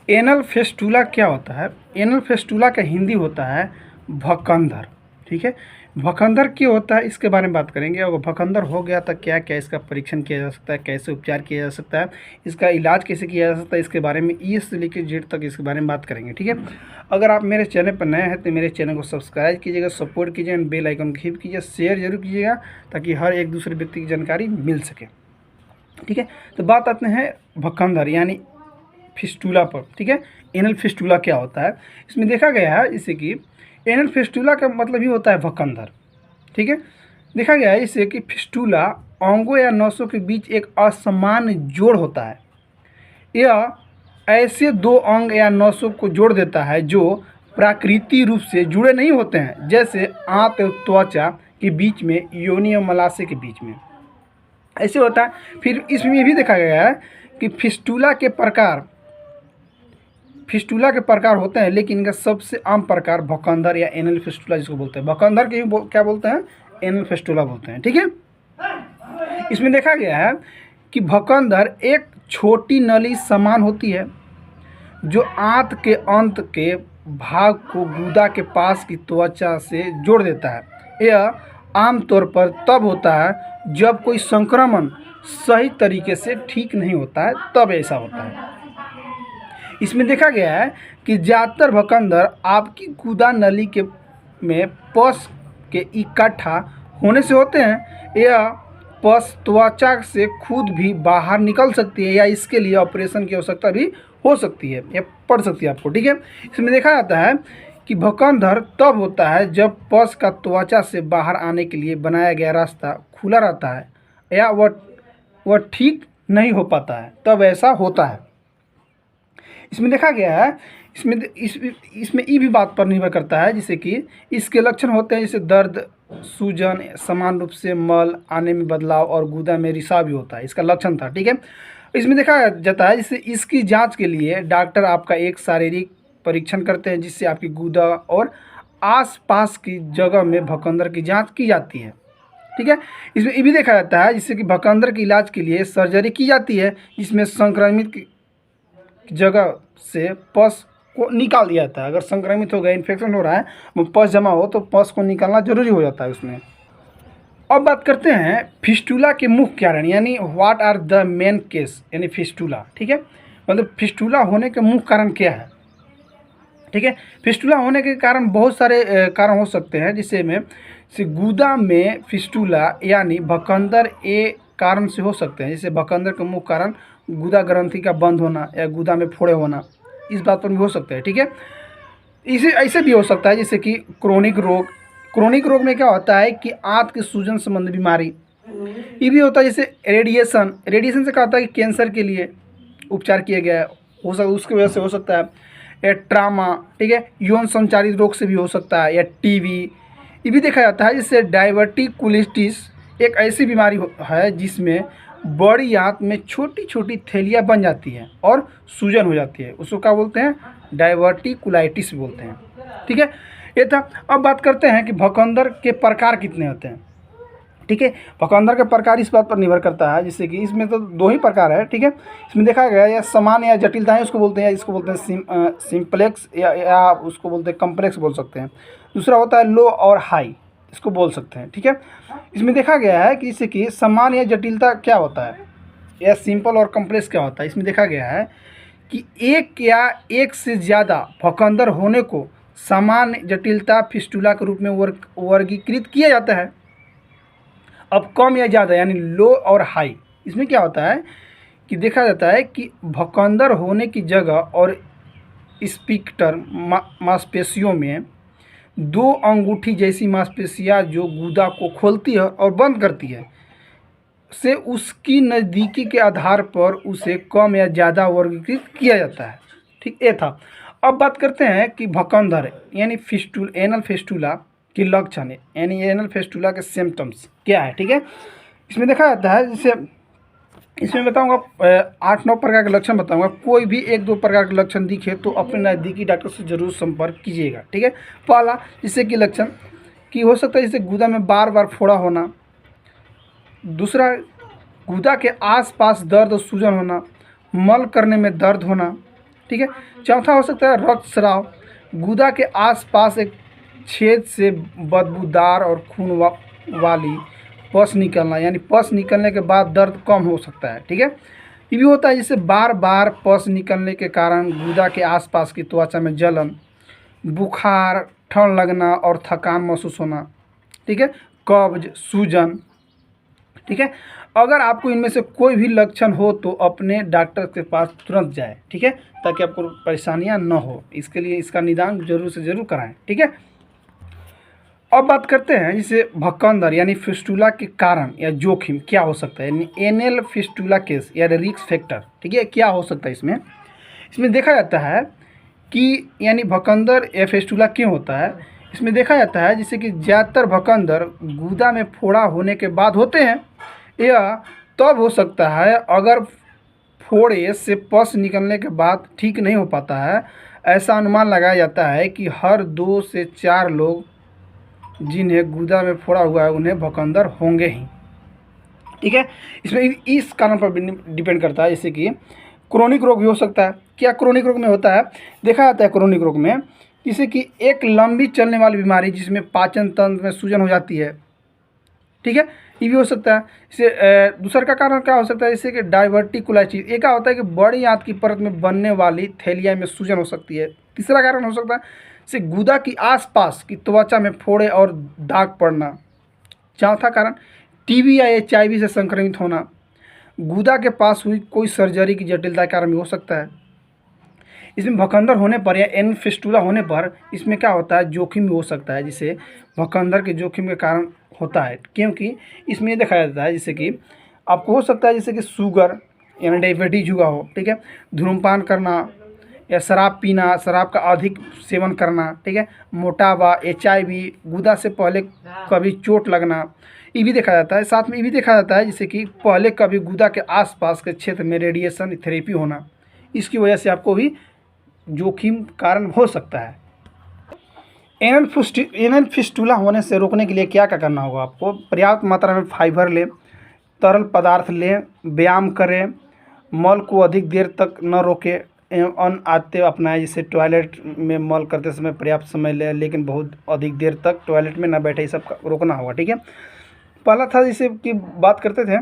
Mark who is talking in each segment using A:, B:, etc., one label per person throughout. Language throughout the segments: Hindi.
A: एनल फेस्टुला क्या होता है? एनल फेस्टुला का हिंदी होता है भकंदर। ठीक है, भकंदर क्यों होता है इसके बारे में बात करेंगे। और भकंदर हो गया तो क्या क्या इसका परीक्षण किया जा सकता है, कैसे उपचार किया जा सकता है, इसका इलाज कैसे किया जा सकता है, इसके बारे में ई से लेकर जेड तक इसके बारे में बात करेंगे। ठीक है, अगर आप मेरे चैनल पर नए हैं तो मेरे चैनल को सब्सक्राइब कीजिएगा, सपोर्ट कीजिएगा, बेल आइकन को हिट कीजिए, शेयर जरूर कीजिएगा ताकि हर एक दूसरे व्यक्ति की जानकारी मिल सके। ठीक है, तो बात आते हैं भकंदर यानी फिस्टुला पर। ठीक है, एनल फिस्टुला क्या होता है इसमें देखा गया है जैसे कि एनल फिस्टुला का मतलब ही होता है भकंदर। ठीक है, देखा गया है इससे कि फिस्टुला अंगों या नसों के बीच एक असमान जोड़ होता है। यह ऐसे दो अंग या नसों को जोड़ देता है जो प्राकृतिक रूप से जुड़े नहीं होते हैं, जैसे आंत और त्वचा के बीच में, योनि और मलाशय के बीच में ऐसे होता है। फिर इसमें भी देखा गया है कि फिस्टुला के प्रकार होते हैं, लेकिन इनका सबसे आम प्रकार भकंदर या एनल फिस्टुला जिसको बोलते हैं। भकंदर के क्या बोलते हैं? एनल फिस्टुला बोलते हैं। ठीक है, इसमें देखा गया है कि भकंदर एक छोटी नली समान होती है जो आंत के अंत के भाग को गुदा के पास की त्वचा से जोड़ देता है। यह आमतौर पर तब होता है जब कोई संक्रमण सही तरीके से ठीक नहीं होता है, तब ऐसा होता है। इसमें देखा गया है कि ज़्यादातर भकंदर आपकी गुदा नली के में पस के इकट्ठा होने से होते हैं। यह पस त्वचा से खुद भी बाहर निकल सकती है या इसके लिए ऑपरेशन की आवश्यकता भी हो सकती है या पड़ सकती है आपको। ठीक है, इसमें देखा जाता है कि भकंदर तब होता है जब पस का त्वचा से बाहर आने के लिए बनाया गया रास्ता खुला रहता है या वह ठीक नहीं हो पाता है, तब ऐसा होता है। इसमें देखा गया है इसमें ये भी बात पर निर्भर करता है, जैसे कि इसके लक्षण होते हैं जैसे दर्द, सूजन, समान रूप से मल आने में बदलाव और गुदा में रिसाव भी होता है, इसका लक्षण था। ठीक है, इसमें देखा जाता है जैसे इसकी जांच के लिए डॉक्टर आपका एक शारीरिक परीक्षण करते हैं जिससे आपकी गुदा और आसपास की जगह में भकंदर की जांच की जाती है। ठीक है, इसमें ये भी देखा जाता है जिससे कि भकंदर के इलाज के लिए सर्जरी की जाती है, जिसमें संक्रमित जगह से पस को निकाल दिया जाता है। अगर संक्रमित हो गया, इन्फेक्शन हो रहा है, पस जमा हो तो पस को निकालना जरूरी हो जाता है उसमें। अब बात करते हैं फिस्टुला के मुख्य कारण यानी what are the main case यानी फिस्टुला। ठीक है, मतलब फिस्टुला होने के मुख्य कारण क्या है। ठीक है, फिस्टुला होने के कारण बहुत सारे कारण हो सकते हैं, जिससे में से गुदा में फिस्टुला यानी भकंदर ए कारण से हो सकते हैं। जैसे भकंदर के मुख्य कारण गुदा ग्रंथि का बंद होना या गुदा में फोड़े होना, इस बात पर भी हो सकता है। ठीक है, इसे ऐसे भी हो सकता है जैसे कि क्रोनिक रोग में क्या होता है कि आंत के सूजन संबंधी बीमारी, ये भी होता है। जैसे रेडिएशन से क्या होता है कि कैंसर के लिए उपचार किया गया हो सकता, उसकी वजह से हो सकता है। या ट्रामा, ठीक है, यौन संचारित रोग से भी हो सकता है, या टीबी, ये भी देखा जाता है। जिससे डायवर्टिकुलिटिस एक ऐसी बीमारी है जिसमें बड़ी आंत में छोटी छोटी थैलियाँ बन जाती हैं और सूजन हो जाती है, उसको क्या बोलते हैं? डायवर्टिकुलाइटिस बोलते हैं। ठीक है, ये था। अब बात करते हैं कि भकंदर के प्रकार कितने होते हैं। ठीक है, भकंदर के प्रकार इस बात पर निर्भर करता है, जैसे कि इसमें तो दो ही प्रकार है। ठीक है, इसमें देखा गया या समान या जटिलताएं उसको बोलते हैं, या इसको बोलते हैं सिंप्लेक्स या उसको बोलते हैं कम्प्लेक्स बोल सकते हैं। दूसरा होता है लो और हाई, इसको बोल सकते हैं। ठीक है, इसमें देखा गया है कि इससे कि समान या जटिलता क्या होता है या सिंपल और कम्प्लेक्स क्या होता है। इसमें देखा गया है कि एक या एक से ज़्यादा भकंदर होने को समान जटिलता फिस्टुला के रूप में वर्गीकृत किया जाता है। अब कम या ज़्यादा यानी लो और हाई, इसमें क्या होता है कि देखा जाता है कि भकंदर होने की जगह और स्पिक्टर मांसपेशियों में दो अंगूठी जैसी मांसपेशियां जो गुदा को खोलती है और बंद करती है, से उसकी नज़दीकी के आधार पर उसे कम या ज़्यादा वर्गीकृत किया जाता है। ठीक, ये था। अब बात करते हैं कि भकंदर यानी एनल फिस्टुला के लक्षण यानी एनल फिस्टुला के सिम्टम्स क्या है। ठीक है, इसमें देखा जाता है जैसे इसमें बताऊंगा 8-9 प्रकार के लक्षण बताऊंगा। कोई भी 1-2 प्रकार के लक्षण दिखे तो अपने नज़दीकी डॉक्टर से जरूर संपर्क कीजिएगा। ठीक है, पहला जिससे कि लक्षण कि हो सकता है जैसे गुदा में बार बार फोड़ा होना। दूसरा, गुदा के आसपास दर्द और सूजन होना, मल करने में दर्द होना, ठीक है। चौथा हो सकता है रक्तस्राव, गुदा के आसपास एक छेद से बदबूदार और खून वाली पस निकलना, यानी पस निकलने के बाद दर्द कम हो सकता है। ठीक है। ये भी होता है जैसे बार बार पस निकलने के कारण गुदा के आसपास की त्वचा में जलन, बुखार, ठंड लगना और थकान महसूस होना। ठीक है। कब्ज, सूजन। ठीक है। अगर आपको इनमें से कोई भी लक्षण हो तो अपने डॉक्टर के पास तुरंत जाए। ठीक है, ताकि आपको परेशानियां न हो। इसके लिए इसका निदान जरूर से जरूर कराएं। ठीक है। अब बात करते हैं जैसे भक्कंदर यानी फिस्टुला के कारण या जोखिम क्या हो सकता है, यानी एनल फिस्टुला केस या रिस्क फैक्टर। ठीक है, क्या हो सकता है इसमें। इसमें देखा जाता है कि यानी भक्कंदर या फिस्टुला क्यों होता है। इसमें देखा जाता है जैसे कि ज़्यादातर भक्कंदर गुदा में फोड़ा होने के बाद होते हैं। यह तब हो सकता है अगर फोड़े से पस निकलने के बाद ठीक नहीं हो पाता है। ऐसा अनुमान लगाया जाता है कि हर 2 से 4 लोग जिन्हें गुदा में फोड़ा हुआ है उन्हें भक्कंदर होंगे ही। ठीक है। इसमें इस कारण पर डिपेंड करता है, जैसे कि क्रोनिक रोग भी हो सकता है। क्या क्रोनिक रोग में होता है, देखा जाता है क्रोनिक रोग में जैसे कि एक लंबी चलने वाली बीमारी जिसमें पाचन तंत्र में सूजन हो जाती है। ठीक है, ये भी हो सकता है। इसे दूसरा का कारण क्या हो सकता है, जैसे कि डाइवर्टिकुलाइटिस। ये क्या होता है कि बड़ी आंत की परत में बनने वाली थैलिया में सूजन हो सकती है। तीसरा कारण हो सकता है जैसे गुदा की आसपास की त्वचा में फोड़े और दाग पड़ना। चौथा कारण टीबी या एचआईवी से संक्रमित होना। गुदा के पास हुई कोई सर्जरी की जटिलता के कारण भी हो सकता है। इसमें भक्कंदर होने पर या एन फिस्टुला होने पर इसमें क्या होता है, जोखिम भी हो सकता है, जिसे भक्कंदर के जोखिम के कारण होता है। क्योंकि इसमें ये देखा जाता है जैसे कि आपको हो सकता है जैसे कि शुगर यानी डायबिटीज हुआ हो। ठीक है, धूम्रपान करना या शराब पीना, शराब का अधिक सेवन करना। ठीक है, मोटापा, एचआईवी, गुदा से पहले कभी चोट लगना, ये भी देखा जाता है। साथ में ये भी देखा जाता है जैसे कि पहले कभी गुदा के आसपास के क्षेत्र में रेडिएशन थेरेपी होना। इसकी वजह से आपको भी जोखिम कारण हो सकता है। एनल फिस्टुला होने से रोकने के लिए क्या क्या करना होगा आपको, पर्याप्त मात्रा में फाइबर लें, तरल पदार्थ लें, व्यायाम करें, मल को अधिक देर तक न रोकें एवं अन्य आदतें अपनाएं। जैसे टॉयलेट में मल करते समय पर्याप्त समय लें, लेकिन बहुत अधिक देर तक टॉयलेट में न बैठे, ये सब रोकना होगा। ठीक है। पहला था जैसे कि बात करते थे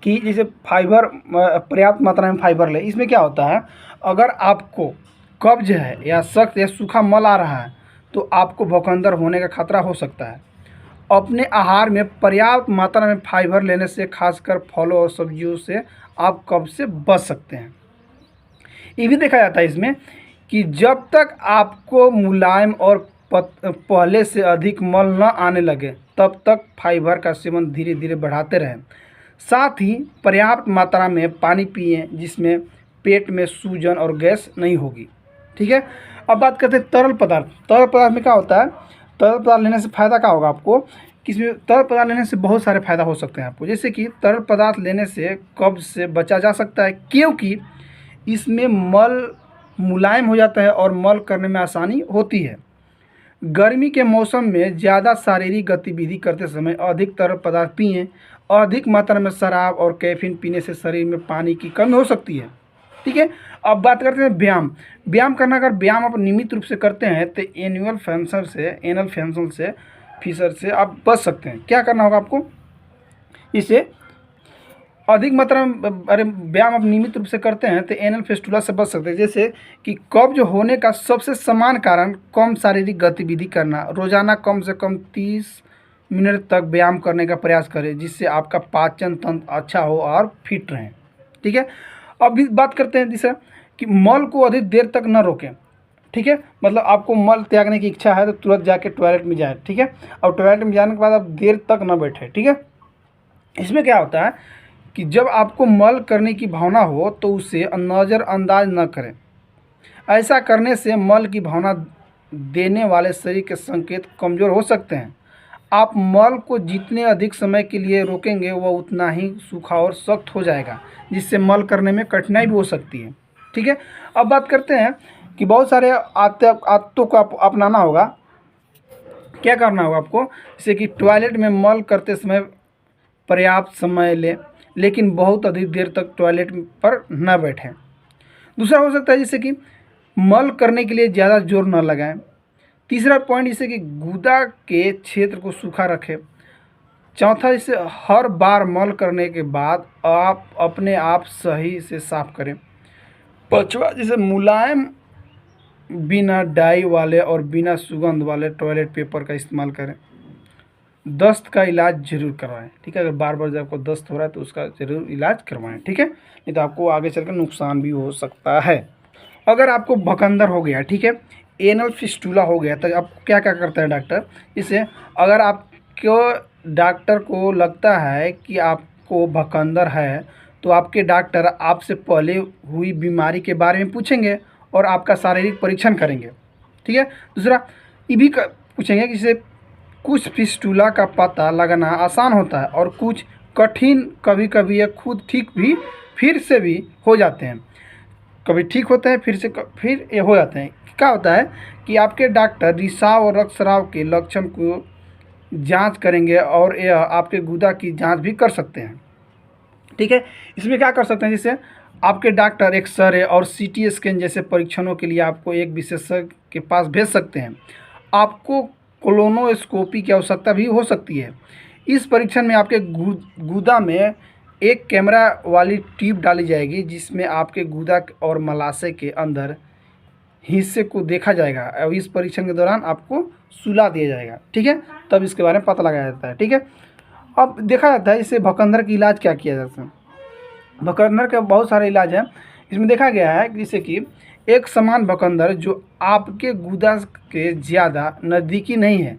A: कि जैसे फाइबर, पर्याप्त मात्रा में फाइबर लें। इसमें क्या होता है, अगर आपको कब्ज है या सख्त या सूखा मल आ रहा है तो आपको भक्कंदर होने का खतरा हो सकता है। अपने आहार में पर्याप्त मात्रा में फाइबर लेने से, खासकर फलों और सब्जियों से, आप कब्ज से बच सकते हैं। ये भी देखा जाता है इसमें कि जब तक आपको मुलायम और पहले से अधिक मल न आने लगे तब तक फाइबर का सेवन धीरे धीरे बढ़ाते रहें। साथ ही पर्याप्त मात्रा में पानी पिएं, जिसमें पेट में सूजन और गैस नहीं होगी। ठीक है। अब बात करते हैं तरल पदार्थ। तरल पदार्थ में क्या होता है, तरल पदार्थ लेने से फ़ायदा क्या होगा आपको, कि इसमें तरल पदार्थ लेने से बहुत सारे फ़ायदा हो सकते हैं आपको। जैसे कि तरल पदार्थ लेने से कब्ज से बचा जा सकता है, क्योंकि इसमें मल मुलायम हो जाता है और मल करने में आसानी होती है। गर्मी के मौसम में ज़्यादा शारीरिक गतिविधि करते समय अधिक तरल पदार्थ पिएं। अधिक मात्रा में शराब और कैफीन पीने से शरीर में पानी की कमी हो सकती है। ठीक है। अब बात करते हैं व्यायाम। व्यायाम करना, अगर व्यायाम आप नियमित रूप से करते हैं तो एनल फिशर से आप बच सकते हैं। क्या करना होगा आपको, इसे अधिक मात्रा में व्यायाम आप नियमित रूप से करते हैं तो एनल फिस्टुला से बच सकते हैं। जैसे कि कब्ज होने का सबसे समान कारण कम शारीरिक गतिविधि करना। रोजाना कम से कम 30 मिनट तक व्यायाम करने का प्रयास करें, जिससे आपका पाचन तंत्र अच्छा हो और फिट रहें। ठीक है। अब भी बात करते हैं जैसे कि मल को अधिक देर तक न रोकें। ठीक है, मतलब आपको मल त्यागने की इच्छा है तो तुरंत जाके टॉयलेट में जाए। ठीक है, और टॉयलेट में जाने के बाद आप देर तक न बैठे। ठीक है। इसमें क्या होता है कि जब आपको मल करने की भावना हो तो उसे नज़रअंदाज न करें। ऐसा करने से मल की भावना देने वाले शरीर के संकेत कमज़ोर हो सकते हैं। आप मल को जितने अधिक समय के लिए रोकेंगे वह उतना ही सूखा और सख्त हो जाएगा, जिससे मल करने में कठिनाई भी हो सकती है। ठीक है। अब बात करते हैं कि बहुत सारे आदतों को अपनाना होगा। क्या करना होगा आपको, जैसे कि टॉयलेट में मल करते समय पर्याप्त समय लें, लेकिन बहुत अधिक देर तक टॉयलेट पर न बैठें। दूसरा हो सकता है जैसे कि मल करने के लिए ज़्यादा जोर न लगाएं। तीसरा पॉइंट जैसे कि गुदा के क्षेत्र को सूखा रखें। चौथा जैसे हर बार मल करने के बाद आप अपने आप सही से साफ करें। पांचवा जैसे मुलायम बिना डाई वाले और बिना सुगंध वाले टॉयलेट पेपर का इस्तेमाल करें। दस्त का इलाज जरूर करवाएं, ठीक है। अगर बार बार जब आपको दस्त हो रहा है तो उसका जरूर इलाज करवाएं, ठीक है, नहीं तो आपको आगे चलकर नुकसान भी हो सकता है। अगर आपको भकंदर हो गया, ठीक है, एनल फिस्टूला हो गया, तो आप क्या क्या करता है डॉक्टर, इसे अगर आपको डॉक्टर को लगता है कि आपको भकंदर है तो आपके डॉक्टर आपसे पहले हुई बीमारी के बारे में पूछेंगे और आपका शारीरिक परीक्षण करेंगे, ठीक है। दूसरा ये भी पूछेंगे कि जैसे कुछ फिस्टूला का पता लगाना आसान होता है और कुछ कठिन, कभी कभी ये खुद ठीक भी फिर से भी हो जाते हैं, कभी ठीक होते हैं फिर ये हो जाते हैं। क्या होता है कि आपके डॉक्टर रिसाव और रक्तस्राव के लक्षण को जांच करेंगे और यह आपके गुदा की जांच भी कर सकते हैं, ठीक है। इसमें क्या कर सकते हैं, जैसे आपके डॉक्टर एक्सरे और सीटी स्कैन जैसे परीक्षणों के लिए आपको एक विशेषज्ञ के पास भेज सकते हैं। आपको कोलोनोस्कोपी की आवश्यकता भी हो सकती है। इस परीक्षण में आपके गुदा में एक कैमरा वाली ट्यूब डाली जाएगी जिसमें आपके गुदा और मलाशय के अंदर हिस्से को देखा जाएगा और इस परीक्षण के दौरान आपको सुला दिया जाएगा, ठीक है, तब इसके बारे में पता लगाया जाता है, ठीक है। अब देखा जाता है इससे भकंदर का इलाज क्या किया जाता है। भकंदर के बहुत सारे इलाज हैं। इसमें देखा गया है जैसे कि एक समान भकंदर जो आपके गुदा के ज़्यादा नज़दीकी नहीं है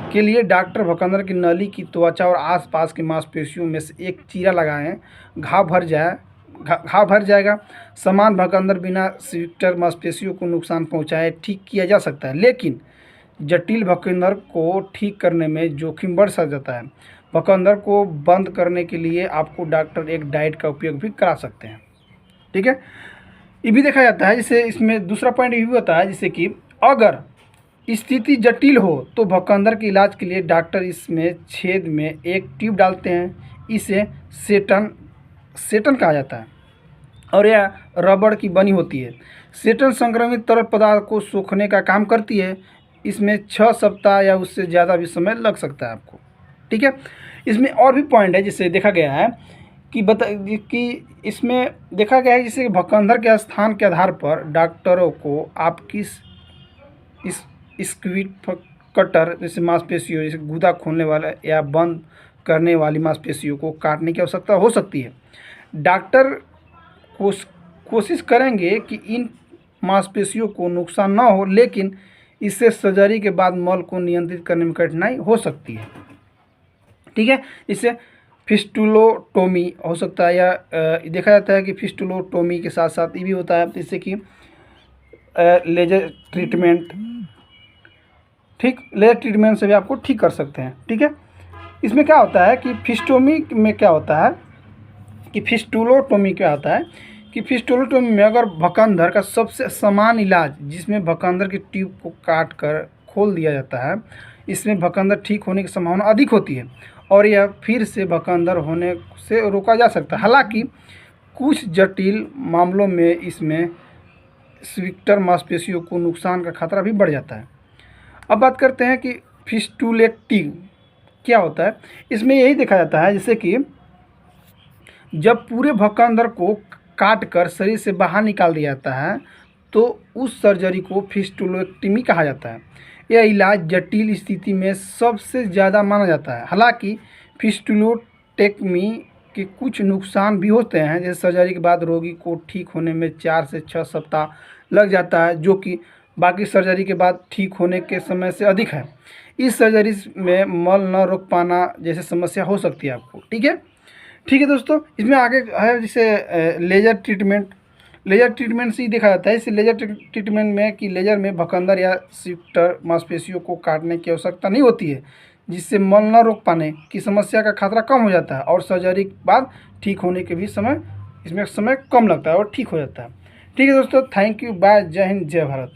A: के लिए डॉक्टर भकंदर की नली की त्वचा और आसपास की मांसपेशियों में से एक चीरा लगाएं, घाव भर जाएगा। समान भकंदर बिना स्फिंक्टर मांसपेशियों को नुकसान पहुंचाए ठीक किया जा सकता है, लेकिन जटिल भकंदर को ठीक करने में जोखिम बढ़ जाता है। भकंदर को बंद करने के लिए आपको डॉक्टर एक डाइट का उपयोग भी करा सकते हैं, ठीक है। ये भी देखा जाता है, जैसे इसमें दूसरा पॉइंट ये भी होता है जैसे कि अगर स्थिति जटिल हो तो भकंदर के इलाज के लिए डॉक्टर इसमें छेद में एक ट्यूब डालते हैं। इसे सेटन कहा जाता है और यह रबड़ की बनी होती है। सेटन संक्रमित तरल पदार्थ को सोखने का काम करती है। इसमें 6 सप्ताह या उससे ज़्यादा भी समय लग सकता है आपको, ठीक है। इसमें और भी पॉइंट है जिसे देखा गया है कि इसमें देखा गया है जैसे भकंदर के स्थान के आधार पर डॉक्टरों को आपकी इस स्क्वीट कटर जैसे मांसपेशियों, जैसे गुदा खोलने वाला या बंद करने वाली मांसपेशियों को काटने की आवश्यकता हो सकती है। डॉक्टर कोशिश करेंगे कि इन मांसपेशियों को नुकसान न हो, लेकिन इससे सर्जरी के बाद मल को नियंत्रित करने में कठिनाई हो सकती है, ठीक है। इससे फिस्टुलोटोमी हो सकता है या देखा जाता है कि फिस्टुलोटोमी के साथ साथ ये भी होता है जैसे कि लेजर ट्रीटमेंट, ठीक, लेजर ट्रीटमेंट से भी आपको ठीक कर सकते हैं, ठीक है। इसमें क्या होता है कि फिस्टोमी में क्या होता है कि फिस्टुलोटोमी क्या होता है कि फिस्टुलोटोमी में अगर भकंदर का सबसे समान इलाज जिसमें भकंदर की ट्यूब को काट कर खोल दिया जाता है, इसमें भकंदर ठीक होने की संभावना अधिक होती है और यह फिर से भकंदर होने से रोका जा सकता है। हालांकि कुछ जटिल मामलों में इसमें स्फिंक्टर मांसपेशियों को नुकसान का खतरा भी बढ़ जाता है। अब बात करते हैं कि फिस्टुलेक्टिव क्या होता है। इसमें यही देखा जाता है जैसे कि जब पूरे भकंदर को काट कर शरीर से बाहर निकाल दिया जाता है तो उस सर्जरी को फिस्टुलेक्टमी कहा जाता है। यह इलाज जटिल स्थिति में सबसे ज़्यादा माना जाता है। हालांकि फिस्टुलोटेक्मी के कुछ नुकसान भी होते हैं, जैसे सर्जरी के बाद रोगी को ठीक होने में 4 से 6 सप्ताह लग जाता है, जो कि बाकी सर्जरी के बाद ठीक होने के समय से अधिक है। इस सर्जरी में मल न रोक पाना जैसे समस्या हो सकती है आपको, ठीक है। ठीक है दोस्तों, इसमें आगे है जैसे लेजर ट्रीटमेंट से ही देखा जाता है। इस लेजर ट्रीटमेंट में कि लेजर में भकंदर या स्फिंक्टर मांसपेशियों को काटने की आवश्यकता नहीं होती है, जिससे मल न रोक पाने की समस्या का खतरा कम हो जाता है और सर्जरी के बाद ठीक होने के भी समय कम लगता है और ठीक हो जाता है। ठीक है दोस्तों, थैंक यू, बाय, जय हिंद, जय भारत।